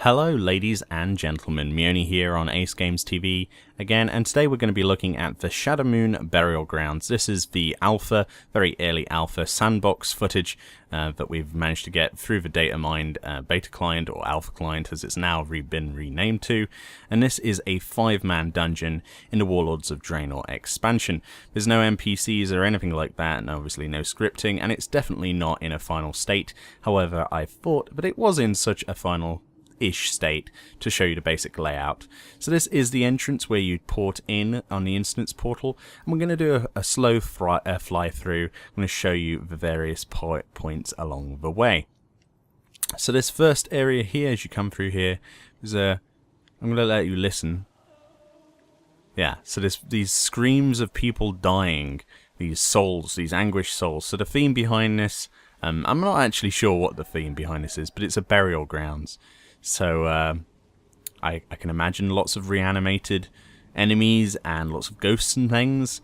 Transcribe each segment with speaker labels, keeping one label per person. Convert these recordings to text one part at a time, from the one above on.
Speaker 1: Hello ladies and gentlemen, Mioni here on AceGamesTV again, and today we're going to be looking at the Shadowmoon Burial Grounds. This is the alpha, very early alpha sandbox footage that we've managed to get through the data mined beta client, or alpha client as it's now been renamed to, and this is a 5-man dungeon in the Warlords of Draenor expansion. There's no NPCs or anything like that, and obviously no scripting, and it's definitely not in a final state. However, I thought that it was in such a final-ish state to show you the basic layout. So this is the entrance where you port in on the instance portal, and we're going to do a slow fly through. I'm going to show you the various points along the way. So this first area here, as you come through here, is I'm going to let you listen. Yeah, so these screams of people dying, these souls, these anguished souls. So the theme behind this, I'm not actually sure what the theme behind this is, but it's a burial grounds. So I can imagine lots of reanimated enemies and lots of ghosts and things.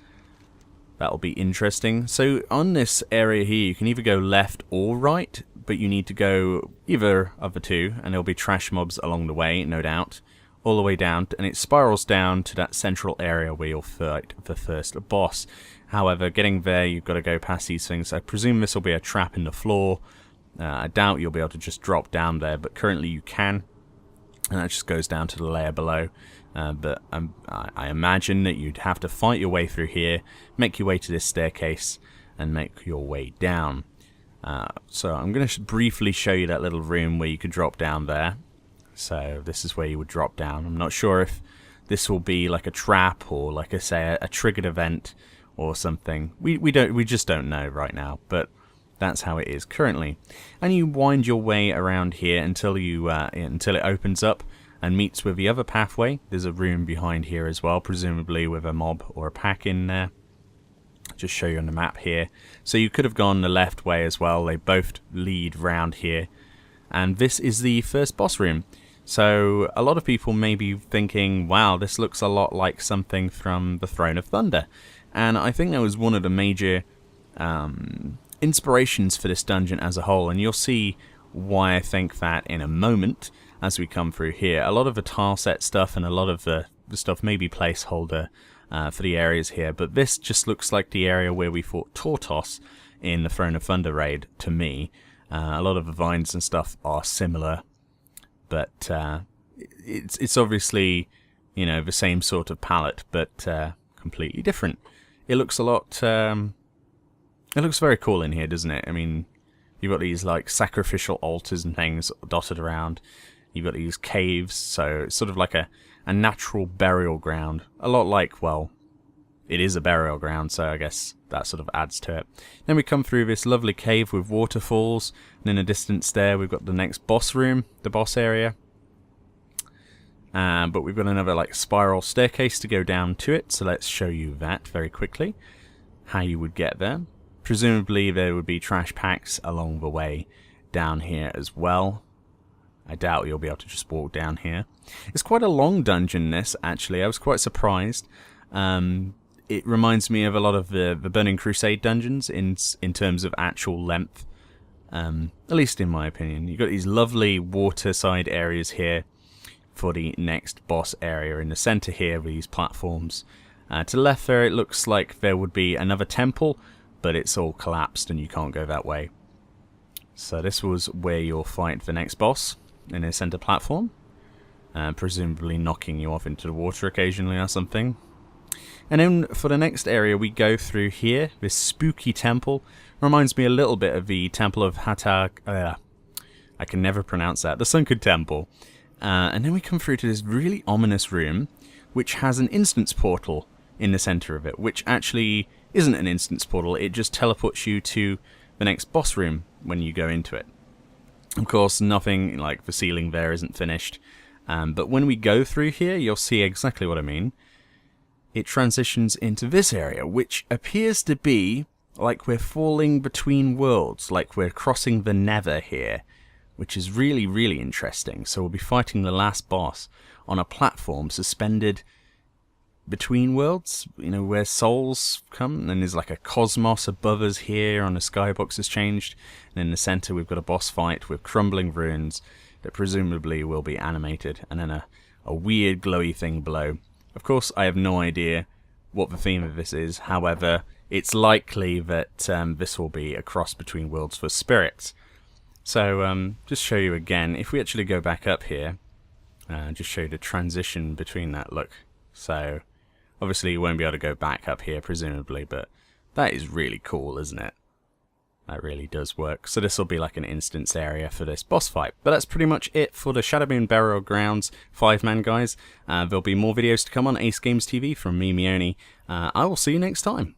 Speaker 1: That'll be interesting. So on this area here, you can either go left or right, but you need to go either of the two, and there'll be trash mobs along the way, no doubt, all the way down, and it spirals down to that central area where you'll fight the first boss. However, getting there, you've got to go past these things. I presume this will be a trap in the floor. I doubt you'll be able to just drop down there, but currently you can, and that just goes down to the layer below. But I imagine that you'd have to fight your way through here, make your way to this staircase, and make your way down. So I'm going to briefly show you that little room where you could drop down there. So this is where you would drop down. I'm not sure if this will be like a trap or, like I say, a triggered event or something. We just don't know right now, but that's how it is currently. And you wind your way around here until it opens up and meets with the other pathway. There's a room behind here as well, presumably with a mob or a pack in there. Just show you on the map here. So you could have gone the left way as well. They both lead round here. And this is the first boss room. So a lot of people may be thinking, wow, this looks a lot like something from the Throne of Thunder. And I think that was one of the major inspirations for this dungeon as a whole, and you'll see why I think that in a moment as we come through here. A lot of the tile set stuff and a lot of the stuff may be placeholder for the areas here, but this just looks like the area where we fought Tortos in the Throne of Thunder raid to me. A lot of the vines and stuff are similar, but it's obviously, you know, the same sort of palette, but completely different. It looks a lot it looks very cool in here, doesn't it? I mean, you've got these like sacrificial altars and things dotted around. You've got these caves, so it's sort of like a natural burial ground. A lot like, well, it is a burial ground, so I guess that sort of adds to it. Then we come through this lovely cave with waterfalls, and in the distance there we've got the next boss room, the boss area. But we've got another like spiral staircase to go down to it, so let's show you that very quickly, how you would get there. Presumably there would be trash packs along the way down here as well. I doubt you'll be able to just walk down here. It's quite a long dungeon, this, actually. I was quite surprised. It reminds me of a lot of the Burning Crusade dungeons in terms of actual length. At least in my opinion. You've got these lovely waterside areas here for the next boss area in the center here with these platforms. To the left there, it looks like there would be another temple, but it's all collapsed and you can't go that way. So this was where you'll fight the next boss in a center platform, presumably knocking you off into the water occasionally or something. And then for the next area we go through here, this spooky temple. Reminds me a little bit of the Temple of I can never pronounce that, the Sunken Temple. And then we come through to this really ominous room, which has an instance portal in the center of it, which actually isn't an instance portal, it just teleports you to the next boss room when you go into it. Of course, nothing like the ceiling there isn't finished, but when we go through here, you'll see exactly what I mean. It transitions into this area, which appears to be like we're falling between worlds, like we're crossing the Nether here, which is really, really interesting. So we'll be fighting the last boss on a platform suspended between worlds, you know, where souls come, and there's like a cosmos above us here on the skybox has changed, and in the center we've got a boss fight with crumbling ruins that presumably will be animated, and then a weird glowy thing below. Of course, I have no idea what the theme of this is, however, it's likely that this will be a cross between worlds for spirits. So, just show you again, if we actually go back up here, just show you the transition between that look. So, obviously you won't be able to go back up here, presumably, but that is really cool, isn't it? That really does work. So this will be like an instance area for this boss fight. But that's pretty much it for the Shadowmoon Burial Grounds 5-man, guys. There'll be more videos to come on Ace Games TV from me, Mioni. I will see you next time.